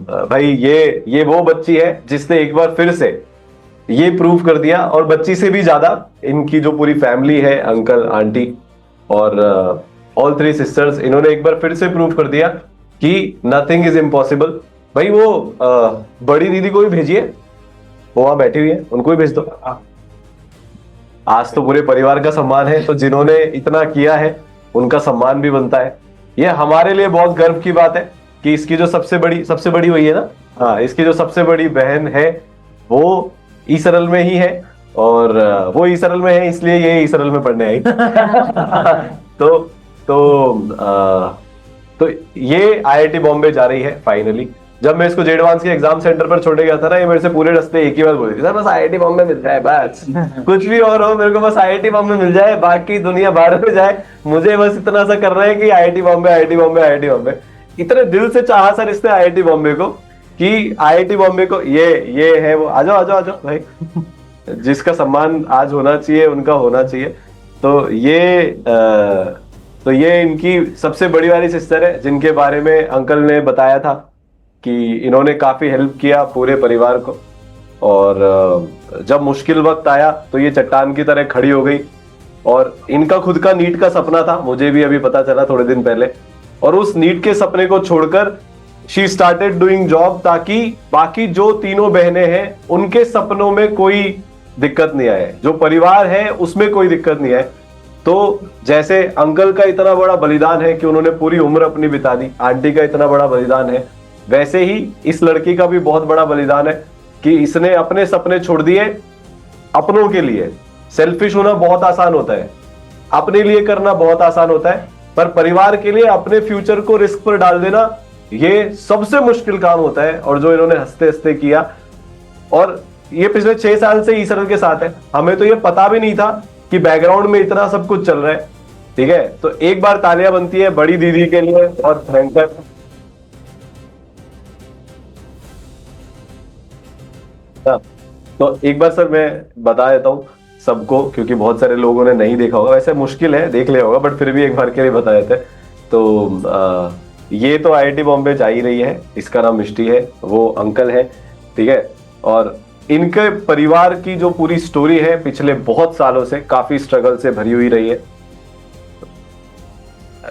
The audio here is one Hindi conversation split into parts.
भाई ये वो बच्ची है जिसने एक बार फिर से ये प्रूव कर दिया, और बच्ची से भी ज्यादा इनकी जो पूरी फैमिली है, अंकल आंटी और ऑल थ्री सिस्टर्स, इन्होंने एक बार फिर से प्रूव कर दिया कि नथिंग इज इम्पॉसिबल। भाई वो बड़ी दीदी को भी भेजिए, वो वहां बैठी हुई है, उनको भी भेज दो। आज तो पूरे परिवार का सम्मान है, तो जिन्होंने इतना किया है उनका सम्मान भी बनता है। ये हमारे लिए बहुत गर्व की बात है कि इसकी जो सबसे बड़ी वही है ना, हाँ, इसकी जो सबसे बड़ी बहन है वो ईसरल में ही है, और वो ईसरल में है इसलिए ये ईसरल में पढ़ने आई। तो तो तो ये आईआईटी बॉम्बे जा रही है फाइनली। जब मैं इसको जेडवांस के एग्जाम सेंटर पर छोड़े गया था ना, ये मेरे से पूरे रास्ते एक ही बात बोली थी, सर बस आईआईटी बॉम्बे मिल जाए, बस कुछ भी और हो, मेरे को बस आईआईटी बॉम्बे मिल जाए, बाकी दुनिया बाहर में जाए, मुझे बस इतना सा करना है कि IIT Bombay, IIT Bombay, IIT Bombay. इतने दिल से चाहा सर इसने आईआईटी बॉम्बे को, कि आईआईटी बॉम्बे को ये है वो। आ जाओ आ जाओ आ जाओ भाई, जिसका सम्मान आज होना चाहिए उनका होना चाहिए। तो ये इनकी सबसे बड़ी वाली सिस्टर है, जिनके बारे में अंकल ने बताया था कि इन्होंने काफी हेल्प किया पूरे परिवार को, और जब मुश्किल वक्त आया तो ये चट्टान की तरह खड़ी हो गई। और इनका खुद का नीट का सपना था, मुझे भी अभी पता चला थोड़े दिन पहले, और उस नीट के सपने को छोड़कर शी स्टार्टेड डूइंग जॉब, ताकि बाकी जो तीनों बहनें हैं उनके सपनों में कोई दिक्कत नहीं आए, जो परिवार है उसमें कोई दिक्कत नहीं आए। तो जैसे अंकल का इतना बड़ा बलिदान है कि उन्होंने पूरी उम्र अपनी बिता दी, आंटी का इतना बड़ा बलिदान है, वैसे ही इस लड़की का भी बहुत बड़ा बलिदान है कि इसने अपने सपने छोड़ दिए अपनों के लिए। सेल्फिश होना बहुत आसान होता है, अपने लिए करना बहुत आसान होता है, पर परिवार के लिए अपने फ्यूचर को रिस्क पर डाल देना ये सबसे मुश्किल काम होता है। और जो इन्होंने हंसते हंसते किया, और ये पिछले 6 साल से ईसरल के साथ है, हमें तो ये पता भी नहीं था कि बैकग्राउंड में इतना सब कुछ चल रहा है। ठीक है, तो एक बार तालियां बनती है बड़ी दीदी के लिए और भयंकर। तो एक बार सर मैं बता देता हूँ सबको, क्योंकि बहुत सारे लोगों ने नहीं देखा होगा, वैसे मुश्किल है देख लिया होगा, बट फिर भी एक बार के लिए बता देते हैं। तो ये तो आईआईटी बॉम्बे जा ही रही है, इसका नाम मिष्टी है, वो अंकल है। ठीक है, और इनके परिवार की जो पूरी स्टोरी है पिछले बहुत सालों से काफी स्ट्रगल से भरी हुई रही है।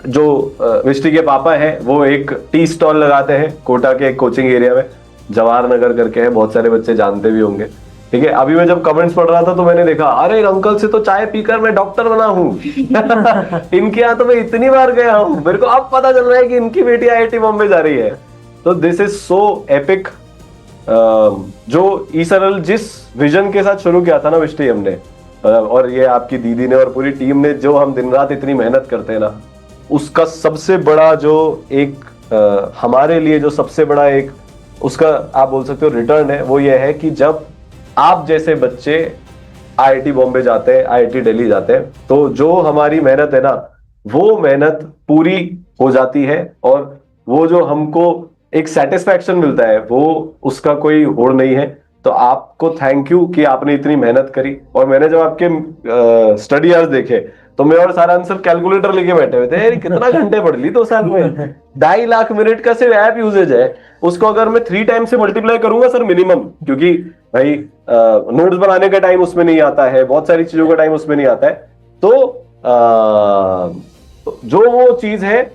जो मिष्टी के पापा हैं वो एक टी स्टॉल लगाते हैं कोटा के एक कोचिंग एरिया में, जवाहर नगर करके है, बहुत सारे बच्चे जानते भी होंगे। ठीक है, अभी मैं जब कमेंट्स पढ़ रहा था तो मैंने देखा, अरे अंकल से तो चाय पीकर मैं डॉक्टर बना हूँ। इनके यहाँ तो मैं इतनी बार गया हूँ, मेरे को अब पता चल रहा है कि इनकी बेटी आईआईटी बॉम्बे जा रही है। तो दिस इज सो एपिक। जो ईसरल जिस विजन के साथ शुरू किया था ना मिष्टी हमने, और ये आपकी दीदी ने और पूरी टीम ने, जो हम दिन रात इतनी मेहनत करते हैं ना, उसका सबसे बड़ा जो एक हमारे लिए जो सबसे बड़ा एक उसका आप बोल सकते हो रिटर्न है, वो ये है कि जब आप जैसे बच्चे आईआईटी बॉम्बे जाते हैं, आईआईटी दिल्ली जाते हैं, तो जो हमारी मेहनत है ना, वो मेहनत पूरी हो जाती है, और वो जो हमको एक सेटिस्फैक्शन मिलता है वो उसका कोई होड़ नहीं है। तो आपको थैंक यू कि आपने इतनी मेहनत करी। और मैंने जब आपके स्टडी आवर्स देखे तो मैं और सारा आंसर कैलकुलेटर लेके बैठे हुए थे, यार कितना घंटे पढ़ ली 2 साल में। 2.5 लाख मिनट का सिर्फ ऐप यूजेज है, उसको अगर मैं 3 टाइम से मल्टीप्लाई करूंगा सर मिनिमम, क्योंकि भाई नोट्स बनाने का टाइम उसमें नहीं आता है, बहुत सारी चीजों का टाइम उसमें नहीं आता है। तो जो वो चीज है,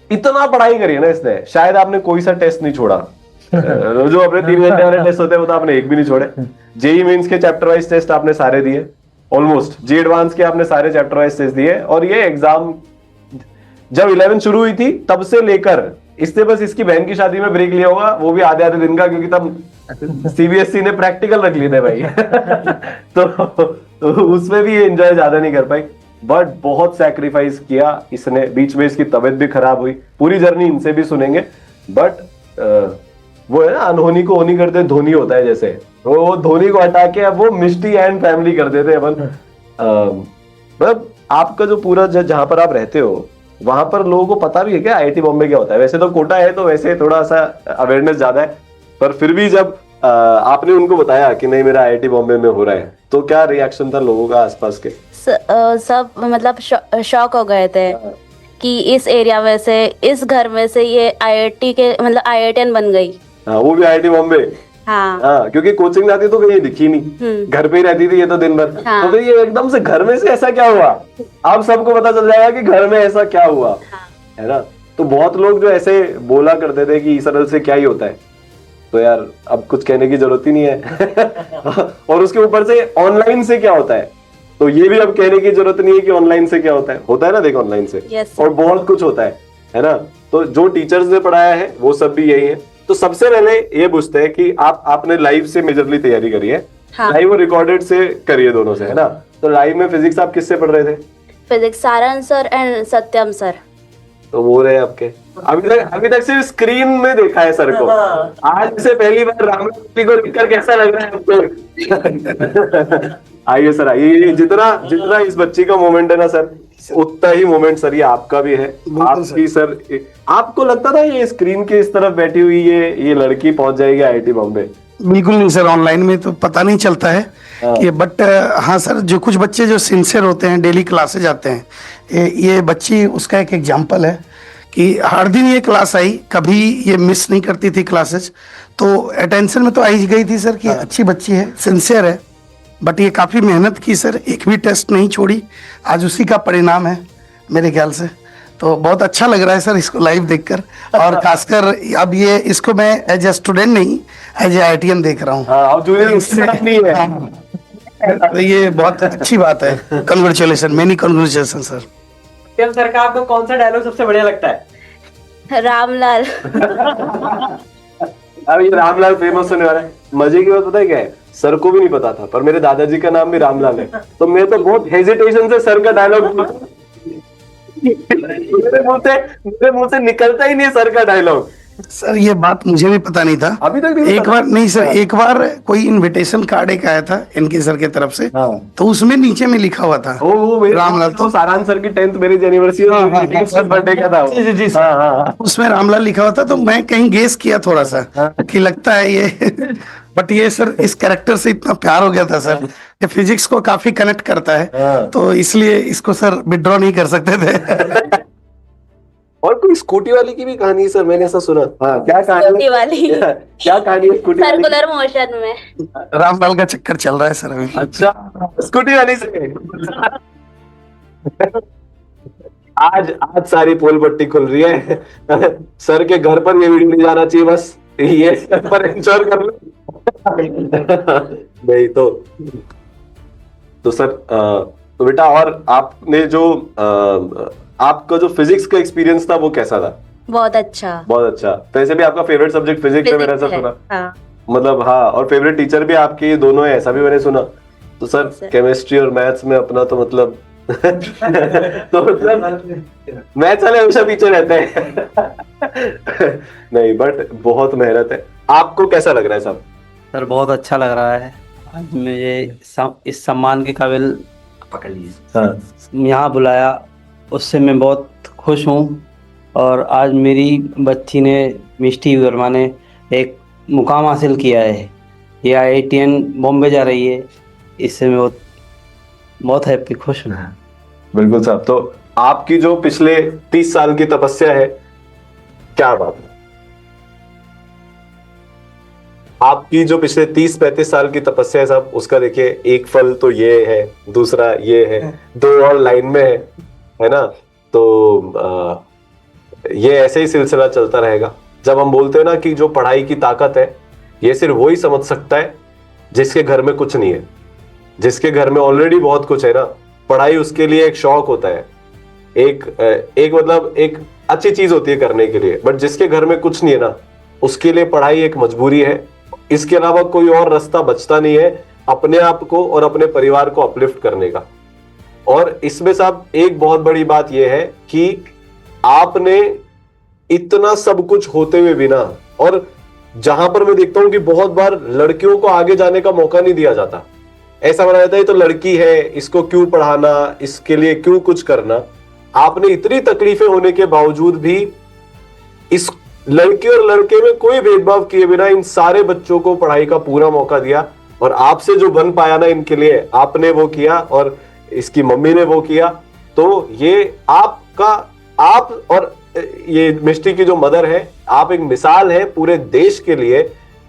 इतना पढ़ाई करी है ना इसने, शायद आपने कोई सा टेस्ट नहीं छोड़ा। जो अपने 3 घंटे वाले टेस्ट होते हैं वो तो आपने एक भी नहीं छोड़े। जेई मेंस के चैप्टर वाइज टेस्ट आपने सारे दिए, ऑलमोस्ट जी एडवांस के आपने सारे चैप्टर वाइज टेस्ट दिए। और ये एग्जाम जब 11 शुरू हुई थी तब से लेकर, इसने बस इसकी बहन की शादी में ब्रेक लिया होगा, वो भी आधे दिन का, क्योंकि तब सीबीएसई ने प्रैक्टिकल रख लिए थे भाई। तो उसमें भी ये एंजॉय ज्यादा नहीं कर पाई, बट बहुत सैक्रिफाइस किया इसने। बीच में इसकी तबीयत भी खराब हुई, पूरी जर्नी इनसे भी सुनेंगे। बट वो है ना, अनहोनी को होनी करते धोनी होता है, जैसे वो धोनी को हटा के अब वो मिष्टी एंड फैमिली कर देते हैं अपन। मतलब आपका जो पूरा जहां पर आप रहते हो वहां पर लोगों को पता भी है क्या आईआईटी बॉम्बे क्या होता है? वैसे तो कोटा है तो वैसे थोड़ा सा अवेयरनेस ज्यादा है, पर फिर भी जब आपने उनको बताया कि नहीं मेरा आईआईटी बॉम्बे में हो रहा है, तो क्या रिएक्शन था लोगों का आसपास के? सब मतलब शॉक हो गए थे कि इस एरिया में से, इस घर में से ये आईआईटी के मतलब आईआईटीएन बन गई। हाँ, वो भी IIT बॉम्बे। हाँ। हाँ, क्योंकि कोचिंग जाती तो कहीं दिखी नहीं, घर पे ही रहती थी ये तो दिन भर। हाँ। तो फिर ये एकदम से घर में से ऐसा क्या हुआ, आप सबको पता चल जाएगा कि घर में ऐसा क्या हुआ, है ना। तो बहुत लोग जो ऐसे बोला करते थे कि सरल से क्या ही होता है, तो यार अब कुछ कहने की जरूरत ही नहीं है। और उसके ऊपर से ऑनलाइन से क्या होता है, तो ये भी अब कहने की जरूरत नहीं है कि ऑनलाइन से क्या होता है ना, देख ऑनलाइन से Yes, और बहुत कुछ होता है ना। तो जो टीचर्स ने पढ़ाया है वो सब भी यही है। तो सबसे पहले ये पूछते हैं कि आपने लाइव से मेजरली तैयारी करी है, हाँ। लाइव और रिकॉर्डेड से करी है, दोनों से, है ना। तो लाइव में फिजिक्स आप किससे पढ़ रहे थे? Physics Sarang sir and Satyam sir. तो वो रहे आपके, अभी तक सिर्फ स्क्रीन में देखा है सर को, आज से पहली बार रामलक्ष्मी को लिखकर कैसा लग रहा है आपको? आइए सर, आइए। जितना इस बच्ची का मोमेंट है ना सर, उतना ही मोमेंट सर ये आपका भी है। आपकी सर, आपको लगता था ये स्क्रीन के इस तरफ बैठी हुई ये लड़की पहुंच जाएगी IIT बॉम्बे? बिल्कुल नहीं सर, ऑनलाइन में तो पता नहीं चलता है कि, बट हाँ सर, जो कुछ बच्चे जो सिंसियर होते हैं, डेली क्लासेज आते हैं, ये बच्ची उसका एक एग्जाम्पल है कि हर दिन ये क्लास आई, कभी ये मिस नहीं करती थी क्लासेज। तो अटेंशन में तो आई गई थी सर कि अच्छी बच्ची है, सिंसियर है, बट ये काफ़ी मेहनत की सर, एक भी टेस्ट नहीं छोड़ी। आज उसी का परिणाम है मेरे ख्याल से। तो बहुत अच्छा लग रहा है सर इसको लाइव देखकर, और खासकर अब ये इसको मैं एज ए स्टूडेंट नहीं, एज ए IITian देख रहा हूँ। हाँ, अब जूनियर उससे नहीं है। तो ये बहुत अच्छी बात है। Congratulation, many congratulation sir. Satyam sir का आपको कौन सा डायलॉग सबसे बढ़िया लगता है? रामलाल। अब ये रामलाल फेमस होने वाला है। मजे की बात पता है क्या है, सर को भी नहीं पता था, पर मेरे दादाजी का नाम भी रामलाल है, तो मैं तो बहुत हेजिटेशन से सर का डायलॉग मेरे मुंह से निकलता ही नहीं सर का डायलॉग। सर ये बात मुझे भी पता नहीं था अभी तक नहीं एक पता? बार नहीं सर, एक बार कोई इनविटेशन कार्ड एक आया था इनके सर की तरफ से, हाँ। तो उसमें नीचे में लिखा हुआ था वो मेरे रामलाल। तो सारांश सर की 10th मैरिज एनिवर्सरी बर्थडे का था वो। जी, जी, हाँ, हाँ। उसमें रामलाल लिखा हुआ था, तो मैं कहीं गेस किया थोड़ा सा कि लगता है ये बट ये सर इस कैरेक्टर से इतना प्यार हो गया था सर, ये फिजिक्स को काफी कनेक्ट करता है, तो इसलिए इसको सर विड्रॉ नहीं कर सकते थे। और कोई स्कूटी वाली की भी कहानी है सर, मैंने ऐसा सुना। हाँ, क्या कहानी स्कूटी वाली। क्या कहानी है स्कूटी वाली? सर्कुलर मोशन में रामलाल का चक्कर चल रहा है सर अभी। अच्छा, स्कूटी वाली से आज सारी पोल पट्टी खुल रही है। सर के घर पर ये वीडियो नहीं जाना चाहिए, बस ये पर इंश्योर कर लो। नहीं तो सर, तो बेटा, और आपने जो आपका जो फिजिक्स का एक्सपीरियंस था वो कैसा था? बहुत अच्छा। बहुत अच्छा। वैसे भी आपका फेवरेट सब्जेक्ट फिजिक्स है, मैंने ऐसा सुना। हाँ। मतलब हाँ, और फेवरेट टीचर भी आपके ये दोनों है, ऐसा भी मैंने सुना। तो सर केमिस्ट्री और मैथ्स में अपना तो मतलब तो मतलब मैथ्स वाले हमेशा पीछे रहते हैं। नहीं, बट बहुत मेहनत है। आपको कैसा लग रहा है साहब? सर बहुत अच्छा लग रहा है, आज मुझे इस सम्मान के काबिल पकड़ लीजिए यहाँ बुलाया, उससे मैं बहुत खुश हूँ। और आज मेरी बच्ची ने, मिष्टी वर्मा ने, एक मुकाम हासिल किया है, ये IITian बॉम्बे जा रही है, इससे मैं बहुत हैप्पी, खुश हूँ। बिल्कुल साहब। तो आपकी जो पिछले 30 साल की तपस्या है, क्या बात है, आपकी जो पिछले 30-35 साल की तपस्या है साहब, उसका देखिए एक फल तो ये है, दूसरा ये है, 2 और लाइन में है ना। तो ये ऐसे ही सिलसिला चलता रहेगा। जब हम बोलते हैं ना कि जो पढ़ाई की ताकत है, ये सिर्फ वही समझ सकता है जिसके घर में कुछ नहीं है। जिसके घर में ऑलरेडी बहुत कुछ है ना, पढ़ाई उसके लिए एक शौक होता है, एक मतलब एक अच्छी चीज होती है करने के लिए। बट जिसके घर में कुछ नहीं है ना, उसके लिए पढ़ाई एक मजबूरी है। इसके अलावा कोई और रास्ता बचता नहीं है अपने आप को और अपने परिवार को अपलिफ्ट करने का। और इसमें साहब एक बहुत बड़ी बात यह है कि आपने इतना सब कुछ होते हुए भी ना, और जहां पर मैं देखता हूं कि बहुत बार लड़कियों को आगे जाने का मौका नहीं दिया जाता, ऐसा माना जाता है तो लड़की है, इसको क्यों पढ़ाना, इसके लिए क्यों कुछ करना। आपने इतनी तकलीफें होने के बावजूद भी इस लड़की और लड़के में कोई भेदभाव किए बिना इन सारे बच्चों को पढ़ाई का पूरा मौका दिया। और आपसे जो बन पाया ना इनके लिए, आपने वो किया और इसकी मम्मी ने वो किया। तो ये आपका, आप और ये मिष्टी की जो मदर है, आप एक मिसाल है पूरे देश के लिए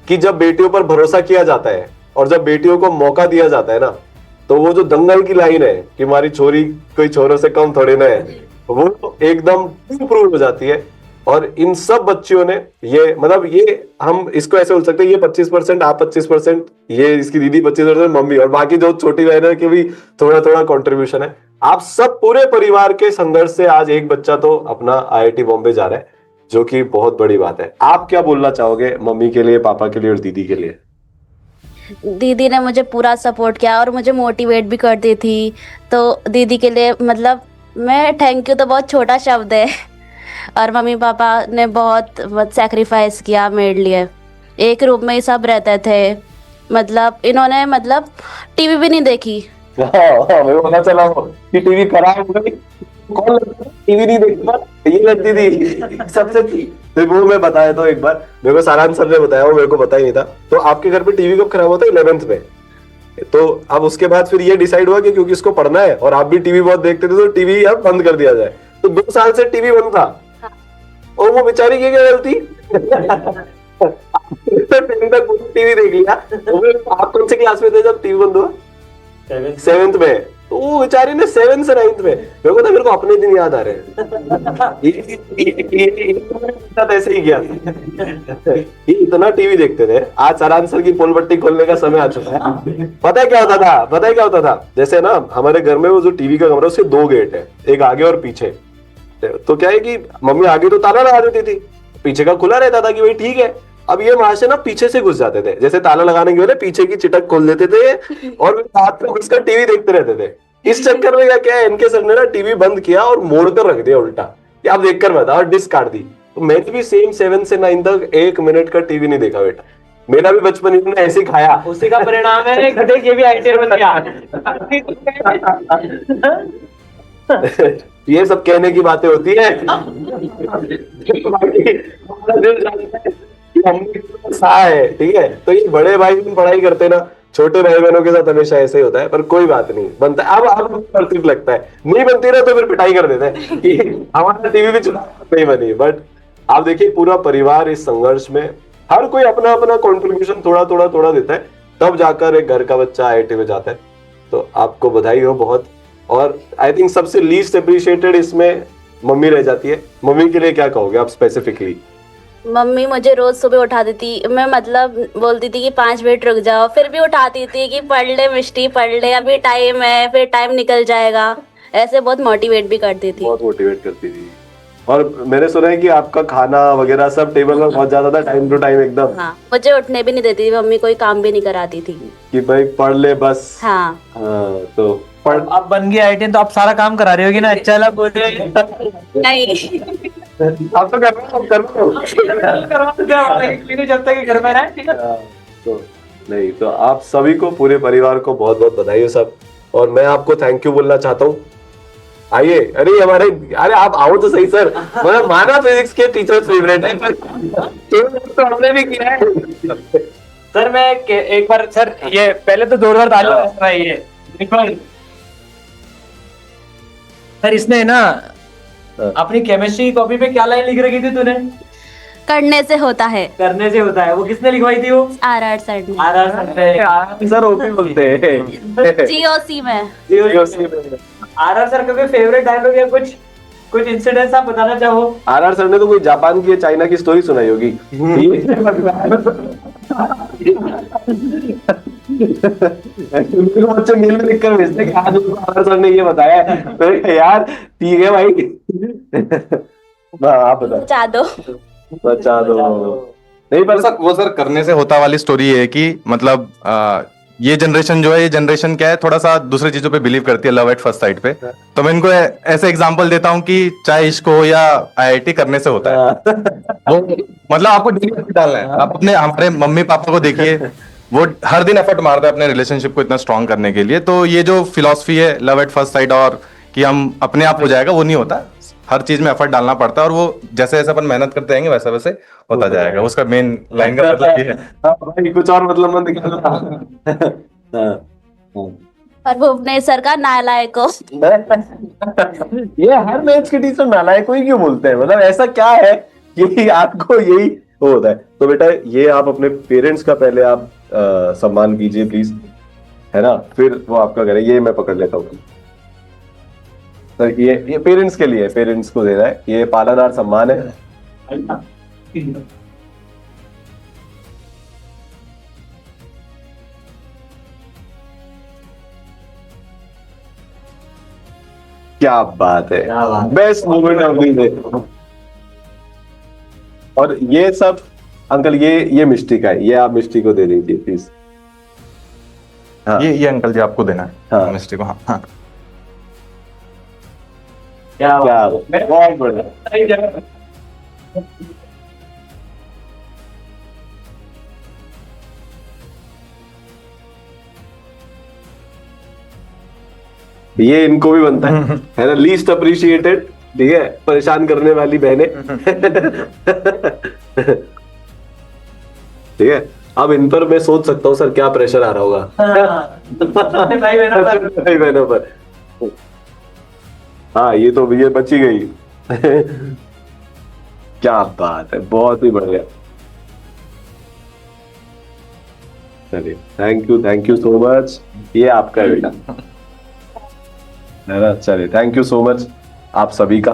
कि जब बेटियों पर भरोसा किया जाता है और जब बेटियों को मौका दिया जाता है ना, तो वो जो दंगल की लाइन है कि हमारी छोरी कोई छोरों से कम थोड़ी ना है, वो एकदम प्रूव हो जाती है। और इन सब बच्चियों ने ये मतलब ये हम इसको ऐसे बोल सकते हैं, ये 25%, आप 25%, ये इसकी दीदी 25%, मम्मी, और बाकी जो छोटी बहन की भी थोड़ा थोड़ा कंट्रीब्यूशन है। आप सब पूरे परिवार के संघर्ष से आज एक बच्चा तो अपना IIT बॉम्बे जा रहा है, जो कि बहुत बड़ी बात है। आप क्या बोलना चाहोगे मम्मी के लिए, पापा के लिए और दीदी के लिए? दीदी ने मुझे पूरा सपोर्ट किया और मुझे मोटिवेट भी करती थी। तो दीदी के लिए मतलब मैं थैंक यू तो बहुत छोटा शब्द है। और मम्मी पापा ने बहुत सेक्रीफाइस किया मेरे लिए। एक रूम में ही सब रहते थे, मतलब इन्होंने मतलब टीवी भी नहीं देखी। मेरे को पता चला कि टीवी खराब हो गई, कौन लगता है टीवी नहीं देखता, ये लगती थी सबसे थी। तो वो मैं बताया तो एक बार मेरे को सारांश सर ने बताया, वो मेरे को पता ही नहीं था। तो आपके घर पे टीवी कब खराब होता है? 11th में। तो अब उसके बाद फिर ये डिसाइड हुआ कि क्योंकि इसको पढ़ना है और आप भी टीवी बहुत देखते थे, तो टीवी अब बंद कर दिया जाए। तो 2 साल से टीवी बंद था और वो बेचारी की क्या गलती? टीवी देख लिया। आप कौन से क्लास में थे जब टीवी बंद हुआ? 7th में। तो वो बेचारी ने 7th से 9th में, मेरे को अपने दिन याद आ रहे हैं। ऐसे ही गया, ये इतना टीवी देखते थे। आज सारांश सर की पोल बत्ती खोलने का समय आ चुका है। पता है क्या होता था? जैसे ना हमारे घर में वो जो टीवी का कमरा, उसके 2 गेट है, एक आगे और पीछे। तो क्या है कि मम्मी आगे तो ताला लगा देती थी, पीछे का खुला रहता था कि भाई ठीक है। अब ये वहां से ना पीछे से घुस जाते थे, जैसे ताला लगाने के लिए पीछे की चिटक खोल देते थे और हाथ में घुसकर टीवी देखते रहते थे। इस चक्कर में क्या है, इनके सर ने ना टीवी बंद किया और मोड़ कर रख दिया उल्टा कि आप देखकर बता, और डिस्क काट दी। तो मैंने भी सेम 7 से 9 तक 1 मिनट का टीवी नहीं देखा बेटा। मेरा भी बचपन इन्होंने ऐसे ही खाया। उसी का परिणाम है गधे के भी IIT बन गया। ये सब कहने की बातें होती है। ठीक है, तो ये बड़े भाई पढ़ाई करते ना, छोटे भाई बहनों के साथ हमेशा ऐसे ही होता है। पर कोई बात नहीं, बनता है। अब परफेक्ट लगता है, नहीं बनती ना तो फिर पिटाई कर देते हैं कि हमारा टीवी भी चुनाव नहीं बनी। बट आप देखिए पूरा परिवार इस संघर्ष में, हर कोई अपना अपना कंट्रीब्यूशन थोड़ा देता है, तब जाकर एक घर का बच्चा IIT में जाता है। तो आपको बधाई हो बहुत। और आई थिंक सबसे लीस्ट अप्रिशिएटेड इसमें मम्मी रह जाती है। मम्मी के लिए क्या कहोगे आप स्पेसिफिकली? मम्मी मुझे रोज सुबह उठाती थी। मैं मतलब बोलती थी कि 5 मिनट रुक जाओ, फिर भी उठाती थी कि पढ़ ले मिष्टी, पढ़ ले, अभी टाइम है, फिर टाइम निकल जाएगा। ऐसे बहुत मोटिवेट भी करती थी। बहुत मोटिवेट करती थी। और मैंने सुना है कि आपका खाना वगैरह सब टेबल पर पहुंच जाता था टाइम टू टाइम एकदम। हाँ, मुझे उठने भी नहीं देती थी मम्मी, कोई काम भी नहीं कराती थी कि भाई पढ़ ले बस। हाँ, तो पढ़। अब बन गई IIT तो आप सारा काम करा रही होगी ना? अच्छा लग बोले नहीं। आप तो कर रहे हो जब तक घर में रहे। तो नहीं, तो आप सभी को, पूरे परिवार को बहुत बहुत बधाई हो सब। और मैं आपको थैंक यू बोलना चाहता हूँ। आइए, अरे आप आओ तो सही सर। मतलब माना फिजिक्स के टीचर्स फेवरेट है, तो हमने भी किया है। सर मैं एक बार सर, ये पहले तो जोरदार तालियां बजा रही है एक बार। सर इसने ना अपनी केमिस्ट्री की कॉपी पे क्या लाइन लिख रखी थी तूने? करने से होता है। करने से होता है। वो किसने लिखवाई थी? वो RR सर ने। RR sir. सर ओपी बोलते हैं। GOC में। RR सर का कोई फेवरेट डायलॉग या कुछ इंसिडेंट्स आप बताना चाहो? RR सर ने तो कोई जापान की, चाइना की स्टोरी सुनाई होगी। बच्चे मेल में लिखकर भेजते कि आज RR सर ने ये बताया है। तो यार ठीक है भाई। आप बचा दो। नहीं पर वो सर करने से होता वाली स्टोरी है कि मतलब ये जनरेशन जो है, ये जनरेशन क्या है, थोड़ा सा दूसरी चीजों पे बिलीव करती है, लव एट फर्स्ट साइट पे। तो मैं इनको ऐसे एग्जांपल देता हूँ कि चाहे इश्क हो या IIT करने से होता है। वो मतलब आपको डेली एफर्ट डालना है। आप अपने हमारे मम्मी पापा को देखिए, वो हर दिन एफर्ट मारते हैं अपने रिलेशनशिप को इतना स्ट्रांग करने के लिए। तो ये जो फिलॉसफी है लव एट फर्स्ट साइट और कि हम अपने आप हो जाएगा, वो नहीं होता। हर चीज में एफर्ट डालना पड़ता है और वो जैसे जैसे अपन मेहनत करते जाएंगे वैसे वैसे होता जाएगा। उसका मेन लाइन का मतलब ये है। भाई कुछ और मतलब मत निकालना। और भुवनेश्वर का नालायक को। ये हर मैथ्स के टीचर नालायक को ही क्यों बोलते हैं, मतलब ऐसा क्या है कि आपको यही वो होता है? तो बेटा ये आप अपने पेरेंट्स का पहले आप सम्मान कीजिए प्लीज, है ना, फिर वो आपका करें। ये मैं पकड़ लेता हूँ सर, ये पेरेंट्स के लिए, पेरेंट्स को देना है, ये पालादार सम्मान है। क्या बात है, best moment of the day. और ये सब अंकल, ये मिष्टी का है, ये आप मिष्टी को दे दीजिए प्लीज। हाँ ये अंकल जी आपको देना है हाँ। मिस्टी को। हाँ क्या बहुत बढ़िया। ये इनको भी बनता है ना, लीस्ट अप्रिशिएटेड, ठीक है, परेशान करने वाली बहनें। ठीक है, अब इन पर मैं सोच सकता हूँ सर क्या प्रेशर आ रहा होगा भाई बहनों पर। हाँ ये तो ये बची गई। क्या बात है, बहुत ही बढ़िया। चलिए थैंक यू सो मच, ये आपका है बेटा, है ना। चलिए थैंक यू सो मच आप सभी का।